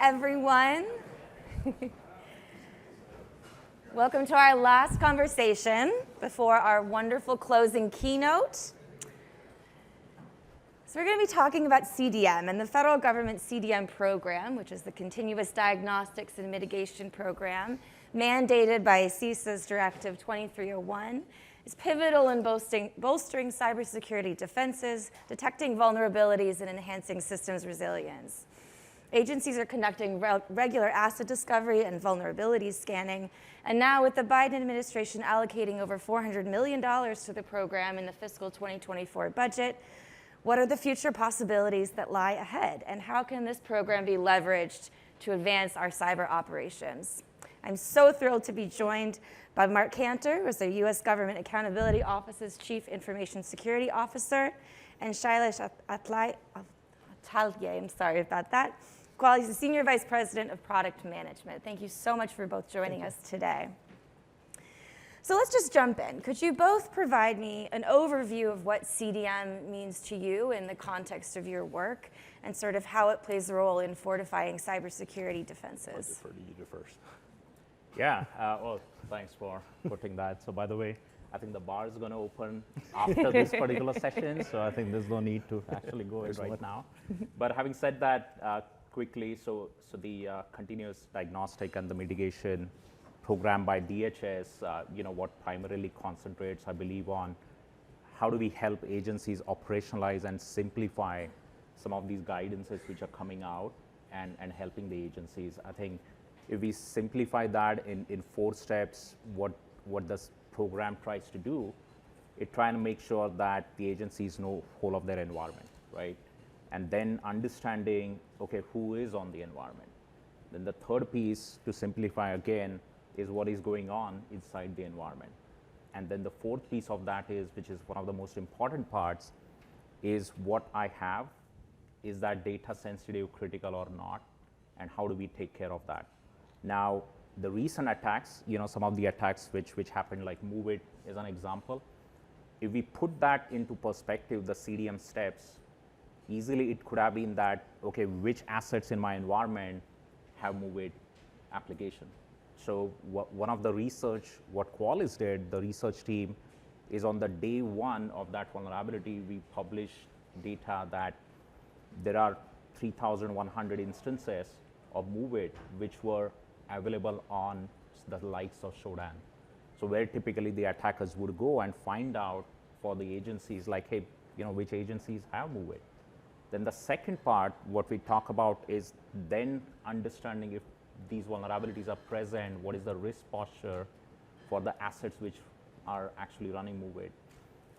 everyone. Welcome to our last conversation before our wonderful closing keynote. So we're going to be talking about CDM and the federal government CDM program, which is the Continuous Diagnostics and Mitigation program, mandated by CISA's Directive 2301, is pivotal in bolstering cybersecurity defenses, detecting vulnerabilities, and enhancing systems resilience. Agencies are conducting regular asset discovery and vulnerability scanning, and now with the Biden administration allocating over $400 million to the program in the fiscal 2024 budget, what are the future possibilities that lie ahead, and how can this program be leveraged to advance our cyber operations? I'm so thrilled to be joined by Mark Cantor, who's the U.S. Government Accountability Office's Chief Information Security Officer, and Shailesh Atalye, I'm sorry about that, Quality's the Senior Vice President of Product Management. Thank you so much for both joining us today. So let's just jump in. Could you both provide me an overview of what CDM means to you in the context of your work and sort of how it plays a role in fortifying cybersecurity defenses? I'll defer to you first. Yeah, well, thanks for putting that. So by the way, I think the bar is going to open after this particular session, so I think there's no need to actually go in right now. But having said that, quickly, so the Continuous Diagnostic and the Mitigation program by DHS, what primarily concentrates, I believe, on how do we help agencies operationalize and simplify some of these guidances which are coming out and helping the agencies. I think if we simplify that in 4 steps, what this program tries to do, it tries to make sure that the agencies know whole of their environment, right? And then understanding, okay, who is on the environment. Then the third piece to simplify again is what is going on inside the environment. And then the fourth piece of that is, which is one of the most important parts, is what I have, is that data sensitive, critical or not, and how do we take care of that? Now, the recent attacks, some of the attacks which happened, like MOVEit is an example. If we put that into perspective, the CDM steps, easily it could have been that, okay, which assets in my environment have MOVEit application? So one of the research, what Qualys did, the research team, is on the day 1 of that vulnerability, we published data that there are 3,100 instances of MOVEit which were available on the likes of Shodan. So where typically the attackers would go and find out for the agencies like, hey, which agencies have MOVEit. Then the second part, what we talk about is then understanding if these vulnerabilities are present, what is the risk posture for the assets which are actually running MOVEit,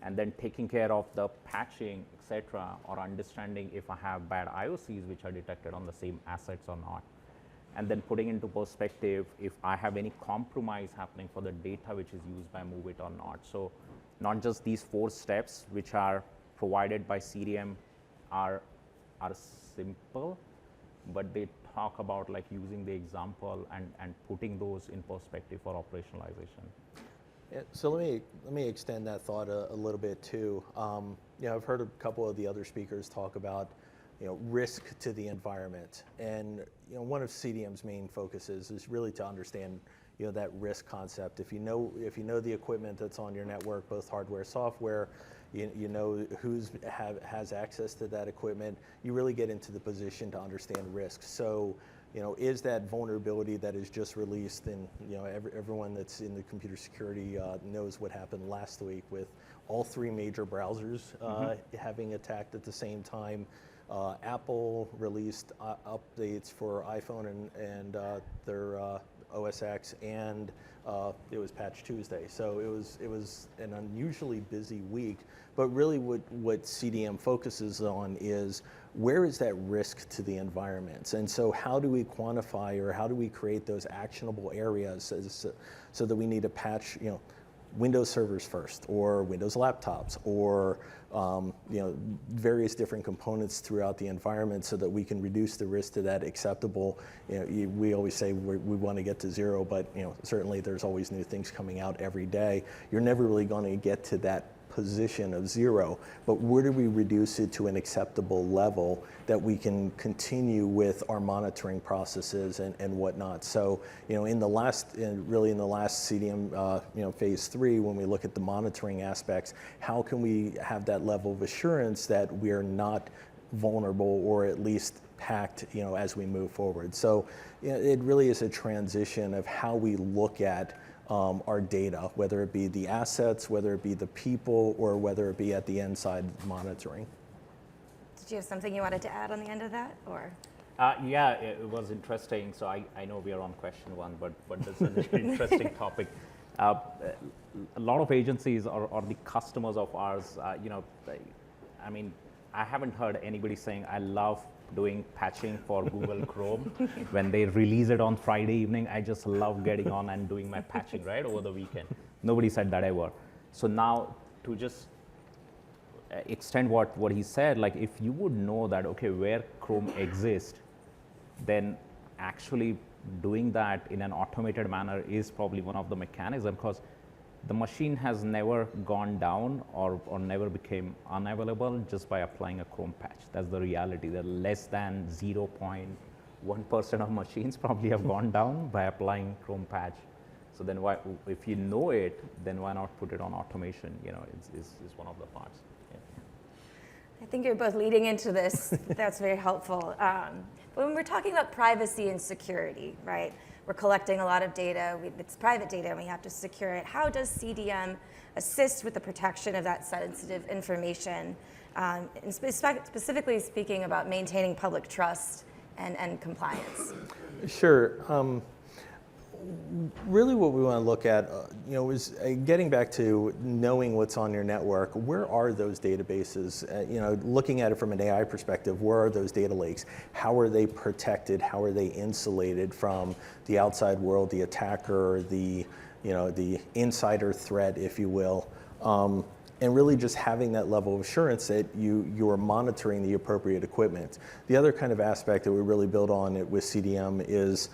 and then taking care of the patching, etc., or understanding if I have bad IOCs which are detected on the same assets or not. And then putting into perspective if I have any compromise happening for the data which is used by MOVEit or not. So not just these 4 steps which are provided by CDM are simple, but they talk about like using the example and putting those in perspective for operationalization. Yeah, so let me extend that thought a little bit too. I've heard a couple of the other speakers talk about risk to the environment, and one of CDM's main focuses is really to understand that risk concept. If you know the equipment that's on your network, both hardware, software, you know has access to that equipment, you really get into the position to understand risk. So is that vulnerability that is just released, and everyone that's in the computer security knows what happened last week with all 3 major browsers having attacked at the same time. Apple released updates for iPhone and their OS X, and it was Patch Tuesday. So it was an unusually busy week. But really what CDM focuses on is where is that risk to the environments? And so how do we quantify, or how do we create those actionable areas so that we need to patch, Windows servers first, or Windows laptops, or various different components throughout the environment, so that we can reduce the risk to that acceptable. We always say we want to get to 0, but certainly there's always new things coming out every day. You're never really going to get to that position of 0, but where do we reduce it to an acceptable level that we can continue with our monitoring processes and whatnot. So, in the last CDM, phase 3, when we look at the monitoring aspects, how can we have that level of assurance that we're not vulnerable or at least hacked, as we move forward. So, it really is a transition of how we look at our data, whether it be the assets, whether it be the people, or whether it be at the end side monitoring. Did you have something you wanted to add on the end of that, or? Yeah, it was interesting. So I know we are on question 1, but this is an interesting topic. A lot of agencies are the customers of ours. I mean, I haven't heard anybody saying, I love doing patching for Google Chrome. When they release it on Friday evening, I just love getting on and doing my patching, right, over the weekend. Nobody said that ever. So now, to just extend what he said, like if you would know that, okay, where Chrome exists, then actually doing that in an automated manner is probably one of the mechanisms, because the machine has never gone down or never became unavailable just by applying a Chrome patch. That's the reality. That less than 0.1% of machines probably have gone down by applying Chrome patch. So then why, if you know it, then why not put it on automation? Is one of the parts. I think you're both leading into this. That's very helpful. But when we're talking about privacy and security, right? We're collecting a lot of data. It's private data, and we have to secure it. How does CDM assist with the protection of that sensitive information, and specifically speaking about maintaining public trust and compliance? Sure. Really what we want to look at, is getting back to knowing what's on your network. Where are those databases? Looking at it from an AI perspective, where are those data lakes? How are they protected? How are they insulated from the outside world, the attacker, the insider threat, if you will? And really just having that level of assurance that you are monitoring the appropriate equipment. The other kind of aspect that we really build on it with CDM is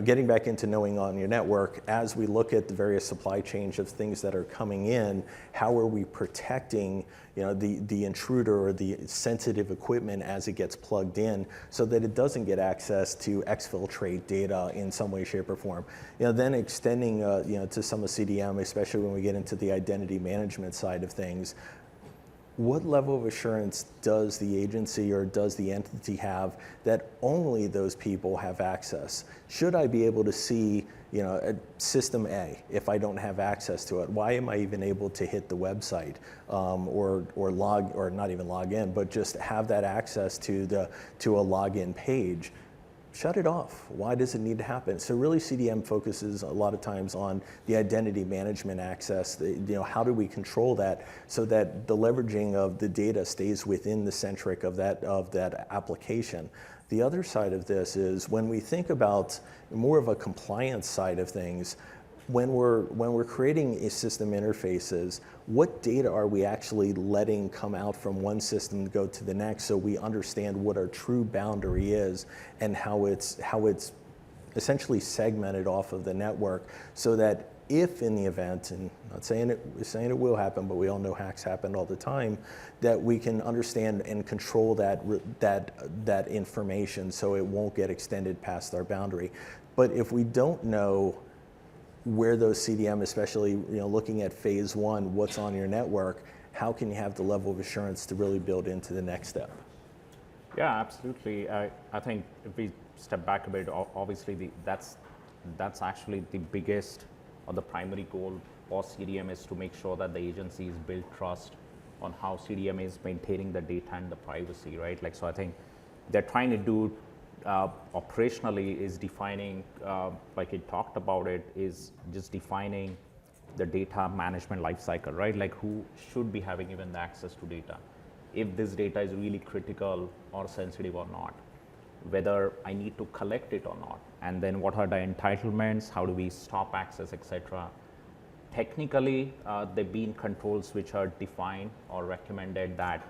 getting back into knowing on your network, as we look at the various supply chains of things that are coming in, how are we protecting the intruder or the sensitive equipment as it gets plugged in, so that it doesn't get access to exfiltrate data in some way, shape, or form. Then extending to some of CDM, especially when we get into the identity management side of things. What level of assurance does the agency or does the entity have that only those people have access? Should I be able to see, a system A if I don't have access to it? Why am I even able to hit the website or not even log in, but just have that access to a login page? Shut it off. Why does it need to happen? So really CDM focuses a lot of times on the identity management access. How do we control that so that the leveraging of the data stays within the centric of that application? The other side of this is when we think about more of a compliance side of things, when we're creating a system interfaces, what data are we actually letting come out from one system to go to the next, so we understand what our true boundary is and how it's essentially segmented off of the network, so that if in the event, and not saying it will happen, but we all know hacks happen all the time, that we can understand and control that information so it won't get extended past our boundary. But if we don't know where those CDM, especially looking at phase 1, what's on your network, how can you have the level of assurance to really build into the next step? Yeah, absolutely. I think if we step back a bit, obviously that's actually the biggest or the primary goal for CDM, is to make sure that the agencies build trust on how CDM is maintaining the data and the privacy, right? So I think they're trying to do operationally is defining, like it talked about it, is just defining the data management lifecycle, right? Like who should be having even the access to data, if this data is really critical or sensitive or not, whether I need to collect it or not, and then what are the entitlements, how do we stop access, etc. Technically, there've been controls which are defined or recommended that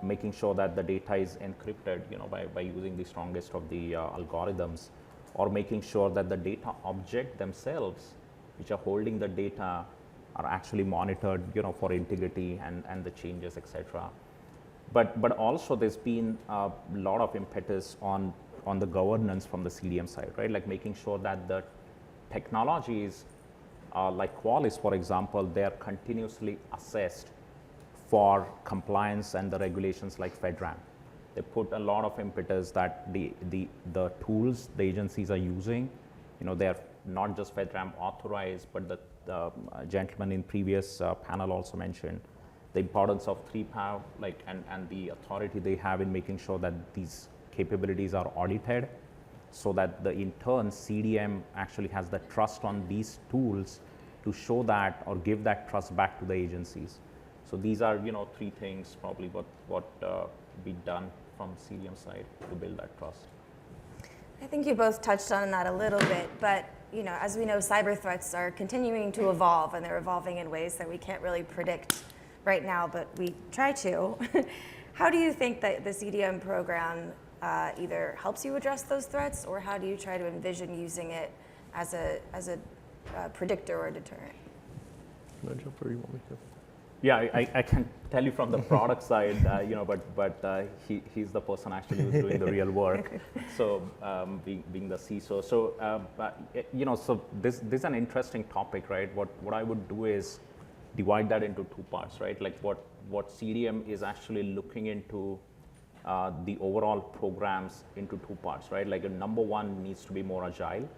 making sure that the data is encrypted, by using the strongest of the algorithms, or making sure that the data object themselves, which are holding the data, are actually monitored, for integrity and the changes, etc. But also there's been a lot of impetus on the governance from the CDM side, right? Like making sure that the technologies like Qualys, for example, they are continuously assessed for compliance and the regulations like FedRAMP. They put a lot of impetus that the tools the agencies are using, they are not just FedRAMP authorized, but the gentleman in previous panel also mentioned the importance of 3PAV, and the authority they have in making sure that these capabilities are audited, so that in turn CDM actually has the trust on these tools to show that or give that trust back to the agencies. So these are, three things probably what be done from CDM side to build that trust. I think you both touched on that a little bit, but as we know, cyber threats are continuing to evolve, and they're evolving in ways that we can't really predict right now, but we try to. How do you think that the CDM program either helps you address those threats, or how do you try to envision using it as a predictor or deterrent? Can I jump, or you want me to? Yeah, I can tell you from the product side, but he's the person actually who's doing the real work. So being the CISO, so so this is an interesting topic, right? What I would do is divide that into two parts, right? Like what CDM is actually looking into the overall programs into two parts, right? Like number one needs to be more agile,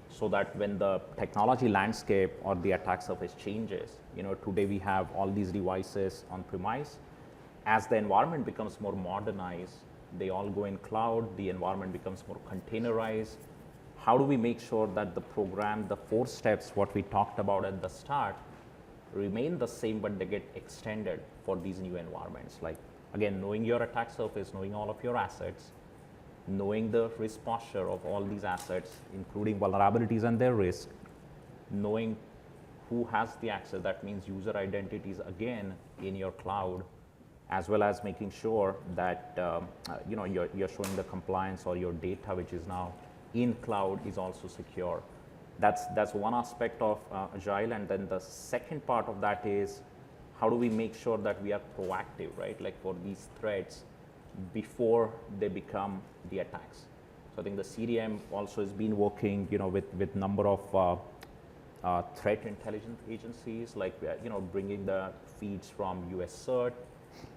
so that when the technology landscape or the attack surface changes, today we have all these devices on premise. As the environment becomes more modernized, they all go in cloud, the environment becomes more containerized. How do we make sure that the program, the 4 steps, what we talked about at the start, remain the same, but they get extended for these new environments? Like, again, knowing your attack surface, knowing all of your assets, knowing the risk posture of all these assets, including vulnerabilities and their risk, knowing who has the access, that means user identities again in your cloud, as well as making sure that you're showing the compliance, or your data which is now in cloud is also secure. That's one aspect of agile, and then the second part of that is how do we make sure that we are proactive, right? Like for these threats before they become the attacks. So I think the CDM also has been working, with number of threat intelligence agencies, like bringing the feeds from US CERT.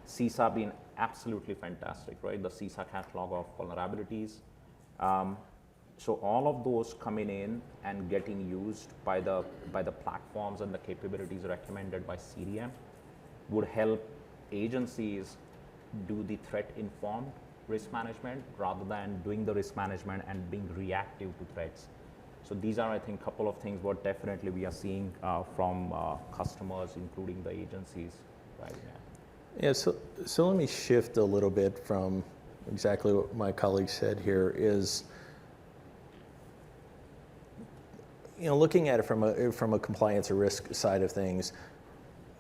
CISA been absolutely fantastic, right? The CISA catalog of vulnerabilities. So all of those coming in and getting used by the platforms and the capabilities recommended by CDM would help agencies do the threat-informed risk management rather than doing the risk management and being reactive to threats. So these are, I think, a couple of things what definitely we are seeing from customers, including the agencies right now. Yeah, so let me shift a little bit from exactly what my colleague said here is, looking at it from a compliance or risk side of things,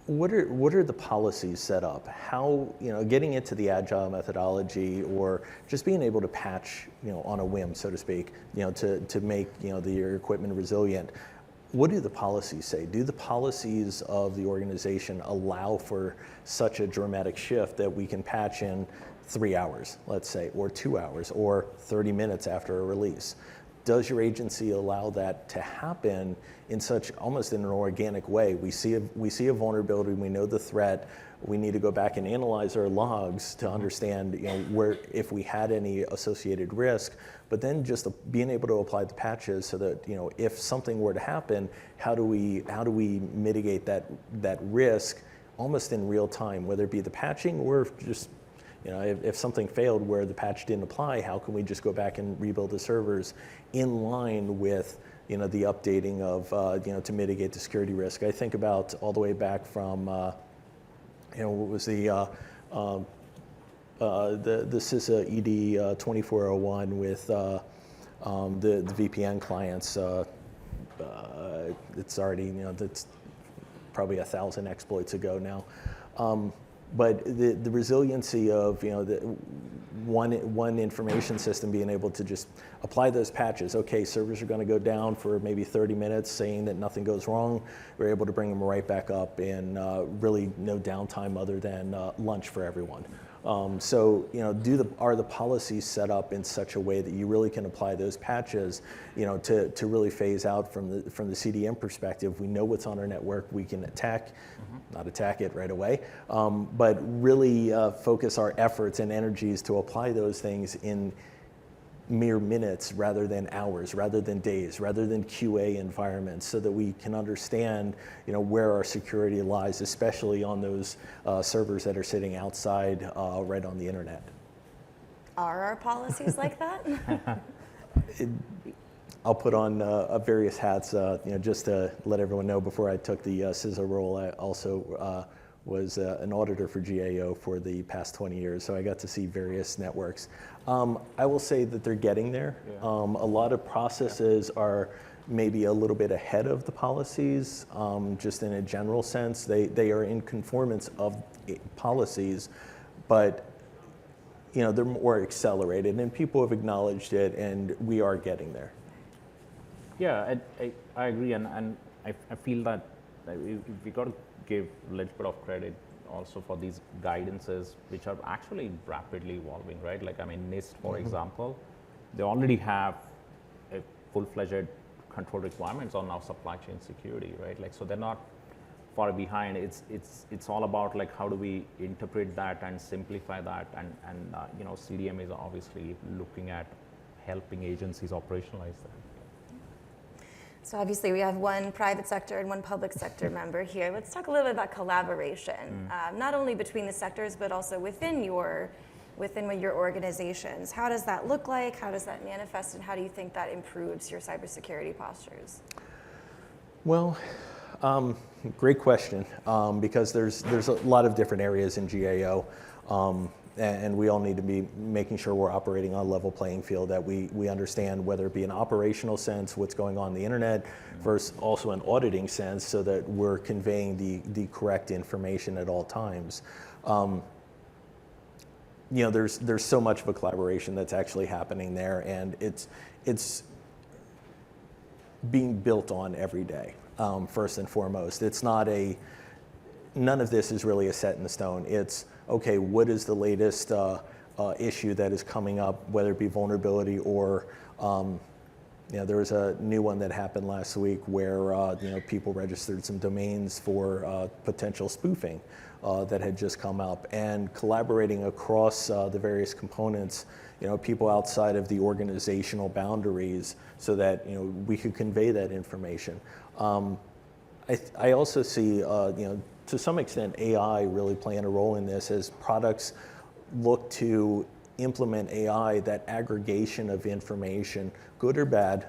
what are the policies set up? How, getting into the agile methodology, or just being able to patch, on a whim, so to speak, to make, your equipment resilient. What do the policies say? Do the policies of the organization allow for such a dramatic shift that we can patch in 3 hours, let's say, or 2 hours, or 30 minutes after a release? Does your agency allow that to happen in such almost in an organic way? We see a vulnerability, we know the threat, we need to go back and analyze our logs to understand where, if we had any associated risk, but then just being able to apply the patches so that if something were to happen, how do we mitigate that risk almost in real time, whether it be the patching or just if something failed where the patch didn't apply, how can we just go back and rebuild the servers in line with the updating of to mitigate the security risk? I think about all the way back from what was the CISA ED 2401 with the VPN clients. It's already that's probably 1,000 exploits ago now. But the resiliency of one information system being able to just apply those patches. Okay, servers are going to go down for maybe 30 minutes, saying that nothing goes wrong. We're able to bring them right back up, and really no downtime other than lunch for everyone. So, are the policies set up in such a way that you really can apply those patches, to really phase out from the CDM perspective? We know what's on our network. We can not attack it right away, but really focus our efforts and energies to apply those things in mere minutes rather than hours, rather than days, rather than QA environments, so that we can understand, where our security lies, especially on those servers that are sitting outside, right on the internet. Are our policies like that? I'll put on various hats, just to let everyone know. Before I took the CISA role, I also was an auditor for GAO for the past 20 years, so I got to see various networks. I will say that they're getting there. Yeah. A lot of processes are maybe a little bit ahead of the policies, just in a general sense. They are in conformance of policies, but they're more accelerated, and people have acknowledged it, and we are getting there. Yeah, I agree, and I feel that we got to give a little bit of credit also for these guidances, which are actually rapidly evolving, right? Like, NIST, for example, they already have a full-fledged control requirements on now supply chain security, right? Like, so they're not far behind. It's all about, like, how do we interpret that and simplify that, and CDM is obviously looking at helping agencies operationalize that. So obviously we have one private sector and one public sector member here. Let's talk a little bit about collaboration, not only between the sectors, but also within your organizations. How does that look like? How does that manifest? And how do you think that improves your cybersecurity postures? Well, great question, because there's a lot of different areas in GAO. And we all need to be making sure we're operating on a level playing field, that we understand, whether it be an operational sense, what's going on the internet, versus also an auditing sense, so that we're conveying the correct information at all times. There's so much of a collaboration that's actually happening there, and it's being built on every day, first and foremost. None of this is really a set in stone. It's, okay, what is the latest issue that is coming up, whether it be vulnerability or, there was a new one that happened last week where people registered some domains for potential spoofing that had just come up, and collaborating across the various components, people outside of the organizational boundaries, so that we could convey that information. I also see, to some extent, AI really playing a role in this, as products look to implement AI. That aggregation of information, good or bad,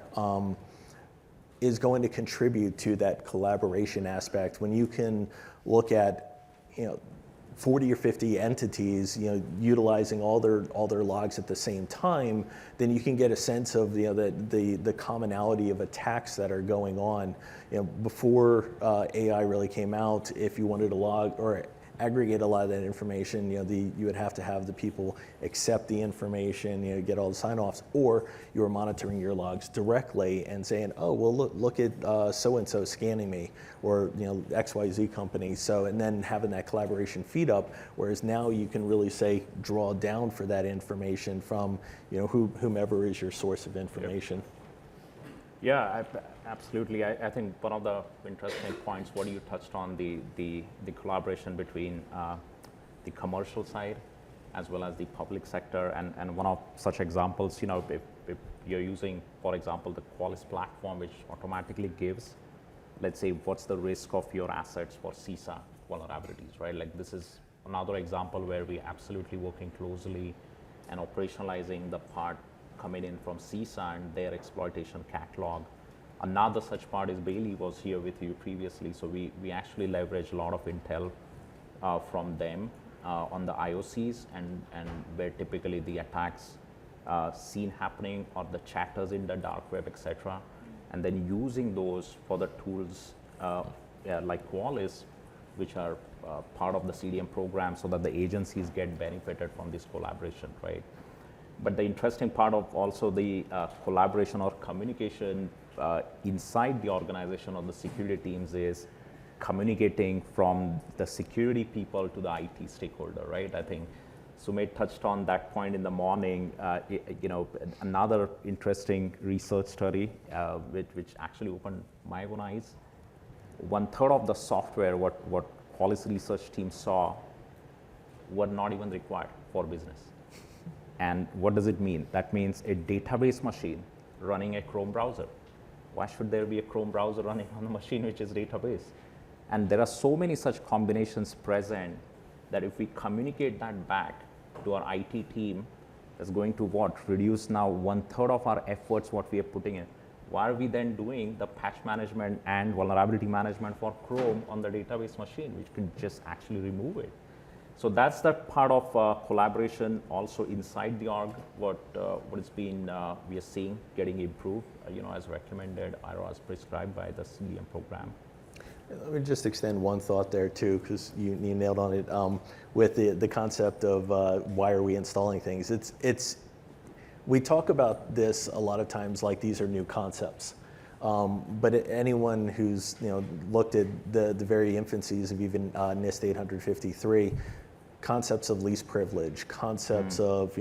is going to contribute to that collaboration aspect. When you can look at 40 or 50 entities, utilizing all their logs at the same time, then you can get a sense of the commonality of attacks that are going on. Before AI really came out, if you wanted to log or aggregate a lot of that information, you would have to have the people accept the information, get all the sign-offs, or you were monitoring your logs directly and saying, oh, well, look at so-and-so scanning me, or XYZ company. So, and then having that collaboration feed up, whereas now you can really say, draw down for that information from whomever is your source of information. Yep. Yeah, absolutely. I think one of the interesting points, what you touched on, the collaboration between the commercial side as well as the public sector, and one of such examples, if you're using, for example, the Qualys platform, which automatically gives, let's say, what's the risk of your assets for CISA vulnerabilities, right? Like, this is another example where we're absolutely working closely and operationalizing the part coming in from CISA and their exploitation catalog. Another such part is Bailey was here with you previously, so we actually leverage a lot of intel from them on the IOCs and where typically the attacks seen happening, or the chatters in the dark web, etc. And then using those for the tools like Qualys which are part of the CDM program so that the agencies get benefited from this collaboration, right? But the interesting part of also the collaboration or communication inside the organization of the security teams is communicating from the security people to the IT stakeholder, right? I think Sumedh touched on that point in the morning. Another interesting research study, which actually opened my own eyes. 1/3 of the software, what policy research teams saw, were not even required for business. And what does it mean? That means a database machine running a Chrome browser. Why should there be a Chrome browser running on a machine which is database? And there are so many such combinations present that if we communicate that back to our IT team, that's going to reduce now 1/3 of our efforts what we are putting in. Why are we then doing the patch management and vulnerability management for Chrome on the database machine, which could just actually remove it? So that's that part of collaboration also inside the org, what has been, we are seeing getting improved, as recommended or as prescribed by the CDM program. Let me just extend one thought there too, because you nailed on it with the concept of why are we installing things. We talk about this a lot of times like these are new concepts, but anyone who's looked at the very infancies of even NIST 853, concepts of least privilege, concepts of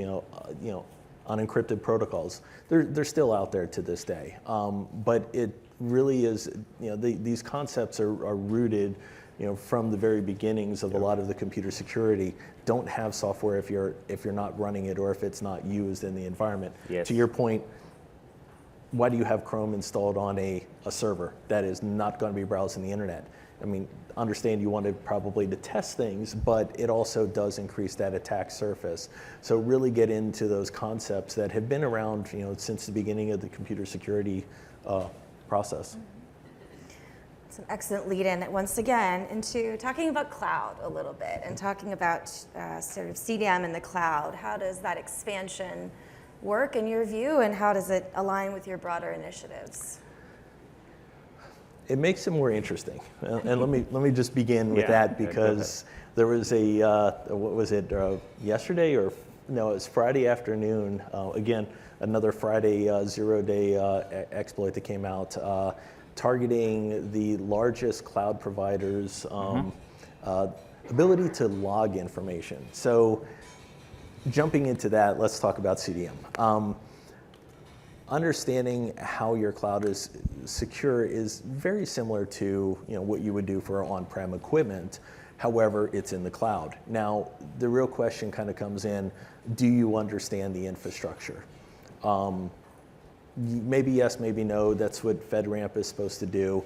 unencrypted protocols, they're still out there to this day. But it really is, these concepts are rooted, from the very beginnings of a lot of the computer security. Don't have software if you're not running it or if it's not used in the environment. Yes. To your point, why do you have Chrome installed on a server that is not going to be browsing the internet? I mean, understand you wanted probably to test things, but it also does increase that attack surface. So really get into those concepts that have been around, since the beginning of the computer security process. It's an excellent lead-in, once again, into talking about cloud a little bit and talking about sort of CDM in the cloud. How does that expansion work in your view, and how does it align with your broader initiatives? It makes it more interesting, and let me just begin with that, because there was what was it, yesterday or no, it was Friday afternoon. Again, another Friday 0-day exploit that came out, targeting the largest cloud providers' ability to log information. So, jumping into that, let's talk about CDM. Understanding how your cloud is secure is very similar to what you would do for on-prem equipment. However, it's in the cloud. Now, the real question kind of comes in: do you understand the infrastructure? Maybe yes, maybe no. That's what FedRAMP is supposed to do.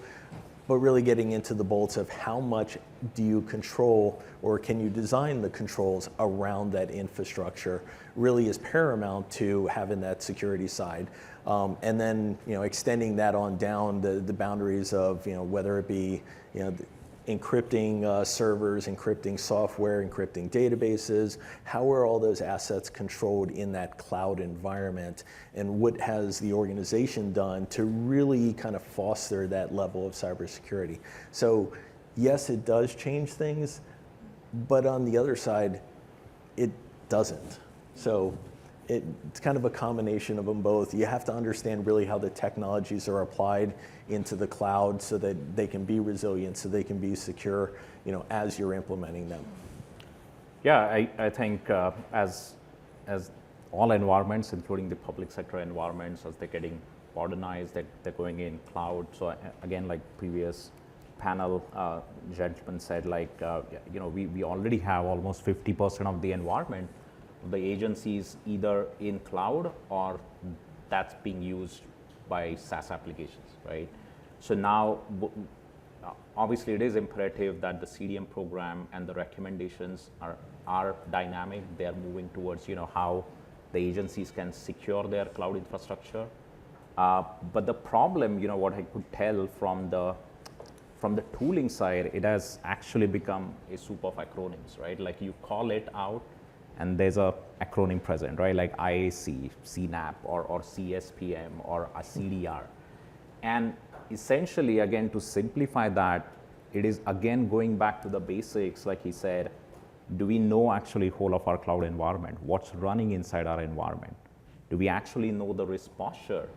But really getting into the bolts of how much do you control, or can you design the controls around that infrastructure, really is paramount to having that security side. And then extending that on down the boundaries of whether it be encrypting servers, encrypting software, encrypting databases. How are all those assets controlled in that cloud environment? And what has the organization done to really kind of foster that level of cybersecurity? So yes, it does change things, but on the other side, it doesn't. So it's kind of a combination of them both. You have to understand really how the technologies are applied into the cloud so that they can be resilient, so they can be secure, as you're implementing them. Yeah, I think as all environments, including the public sector environments, as they're getting modernized, they're going in cloud. So again, like previous panel gentleman said, we already have almost 50% of the environment, the agencies either in cloud or that's being used by SaaS applications, right? So now, obviously it is imperative that the CDM program and the recommendations are dynamic. They are moving towards, how the agencies can secure their cloud infrastructure. But the problem, what I could tell from the tooling side, it has actually become a soup of acronyms, right? Like you call it out, and there's a acronym present, right? Like IAC, CNAP, or CSPM, or a CDR. And essentially, again, to simplify that, it is again going back to the basics, like he said, do we know actually whole of our cloud environment? What's running inside our environment? Do we actually know the risk posture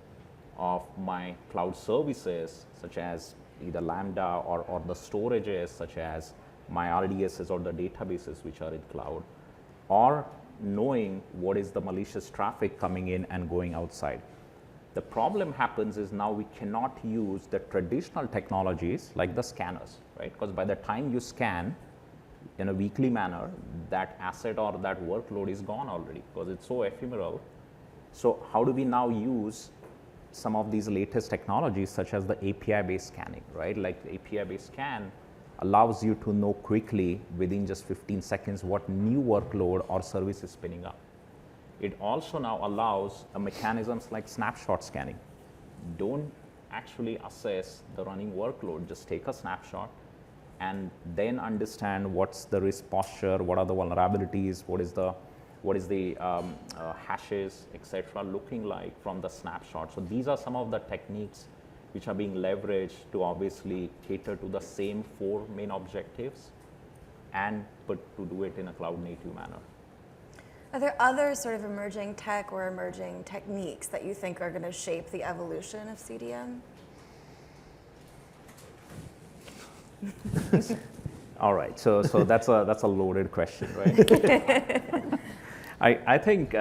of my cloud services, such as either Lambda or the storages, such as my RDSs or the databases which are in cloud, or knowing what is the malicious traffic coming in and going outside. The problem happens is now we cannot use the traditional technologies like the scanners, right? Because by the time you scan in a weekly manner, that asset or that workload is gone already because it's so ephemeral. So how do we now use some of these latest technologies such as the API-based scanning, right? Like the API-based scan allows you to know quickly within just 15 seconds what new workload or service is spinning up. It also now allows mechanisms like snapshot scanning. Don't actually assess the running workload, just take a snapshot and then understand what's the risk posture, what are the vulnerabilities, what is the hashes, etc., looking like from the snapshot. So these are some of the techniques which are being leveraged to obviously cater to the same 4 main objectives but to do it in a cloud native manner. Are there other sort of emerging tech or emerging techniques that you think are going to shape the evolution of CDM? All right, so that's a loaded question, right? I think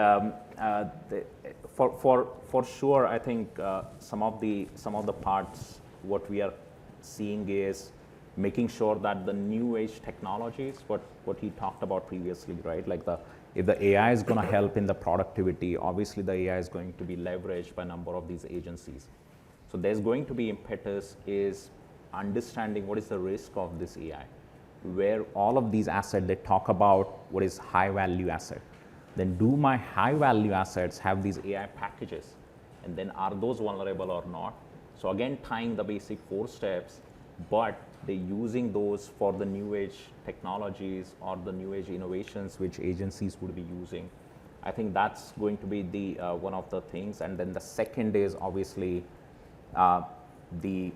for sure, I think some of the parts what we are seeing is making sure that the new age technologies, what he talked about previously, right? Like if the AI is going to help in the productivity, obviously the AI is going to be leveraged by a number of these agencies. So there's going to be impetus is understanding what is the risk of this AI, where all of these assets, they talk about what is high value asset. Then do my high value assets have these AI packages? And then are those vulnerable or not? So again, tying the basic 4 steps, but they're using those for the new age technologies or the new age innovations which agencies would be using. I think that's going to be the one of the things. And then the second is obviously the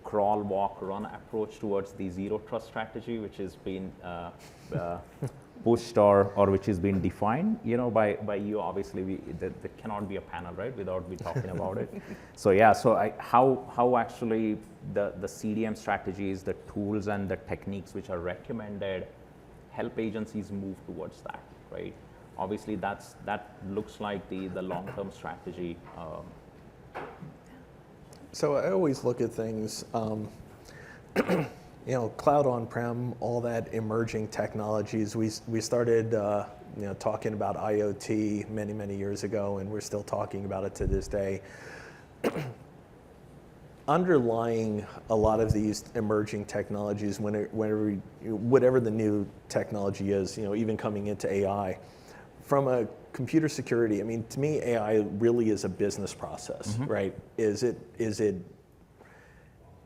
crawl, walk, run approach towards the zero trust strategy, which has been pushed or which has been defined, by you. Obviously, there cannot be a panel, right, without me talking about it. So yeah, so how actually the CDM strategies, the tools and the techniques which are recommended help agencies move towards that, right? Obviously, that looks like the long-term strategy. So I always look at things, cloud on-prem, all that emerging technologies. We started, talking about IoT many, many years ago, and we're still talking about it to this day. Underlying a lot of these emerging technologies, whatever the new technology is, even coming into AI, from a computer security, I mean, to me, AI really is a business process, right? Is it,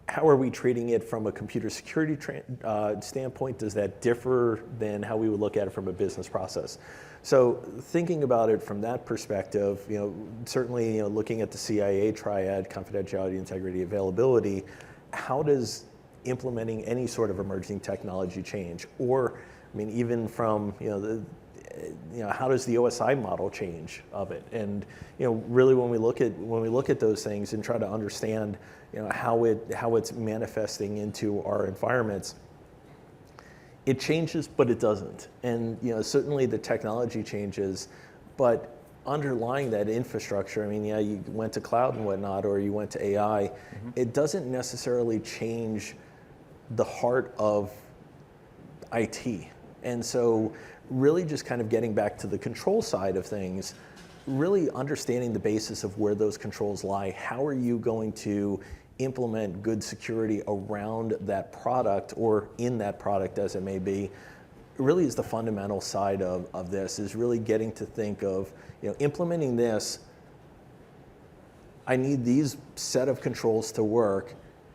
how are we treating it from a computer security standpoint? Does that differ than how we would look at it from a business process? So thinking about it from that perspective, certainly, looking at the CIA triad, confidentiality, integrity, availability, how does implementing any sort of emerging technology change? Or, I mean, even from, how does the OSI model change of it? And really, when we look at those things and try to understand, how it's manifesting into our environments, it changes, but it doesn't. And certainly the technology changes, but underlying that infrastructure, I mean, yeah, you went to cloud and whatnot, or you went to AI, it doesn't necessarily change the heart of IT. And so really just kind of getting back to the control side of things, really understanding the basis of where those controls lie. How are you going to implement good security around that product or in that product as it may be, really is the fundamental side of this, is really getting to think of, implementing this, I need these set of controls to work,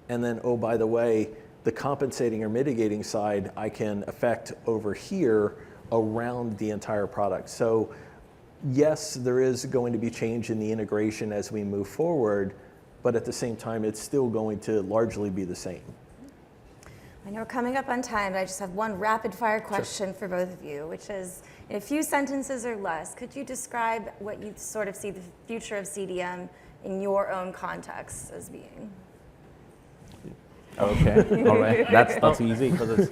and then, oh, by the way, the compensating or mitigating side I can affect over here around the entire product. So yes, there is going to be change in the integration as we move forward, but at the same time, it's still going to largely be the same. I know we're coming up on time, but I just have one rapid fire question for both of you, which is, in a few sentences or less, could you describe what you sort of see the future of CDM in your own context as being? Okay, all right. That's easy because it's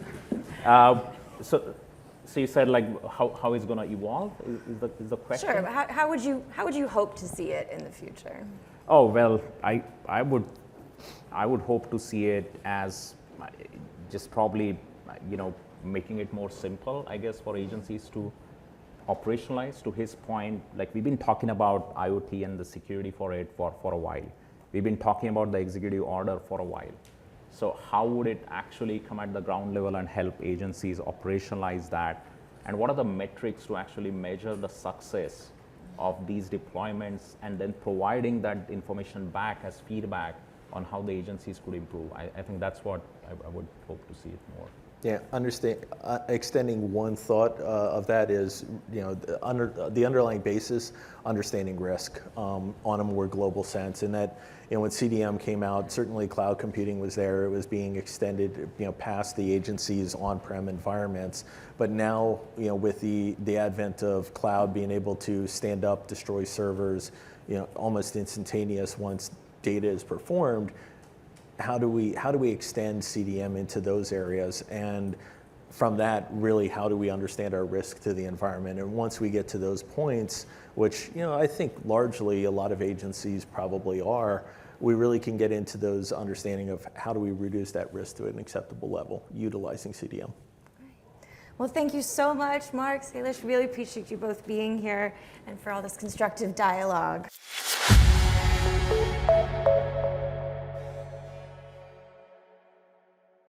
so you said like how it's going to evolve is the question? Sure. But how would you hope to see it in the future? Oh well, I would hope to see it as just probably making it more simple, I guess, for agencies to operationalize. To his point, like we've been talking about IoT and the security for it for a while. We've been talking about the executive order for a while. So how would it actually come at the ground level and help agencies operationalize that? And what are the metrics to actually measure the success of these deployments and then providing that information back as feedback on how the agencies could improve? I think that's what I would hope to see it more. Yeah, extending one thought of that is, the underlying basis, understanding risk on a more global sense, and that, when CDM came out, certainly cloud computing was there. It was being extended, past the agency's on-prem environments. But now, with the advent of cloud being able to stand up, destroy servers, almost instantaneous once data is performed, how do we extend CDM into those areas? And from that, really, how do we understand our risk to the environment? And once we get to those points, which I think largely a lot of agencies probably are, we really can get into those understanding of how do we reduce that risk to an acceptable level utilizing CDM. Well, thank you so much, Mark, Salish. Really appreciate you both being here and for all this constructive dialogue.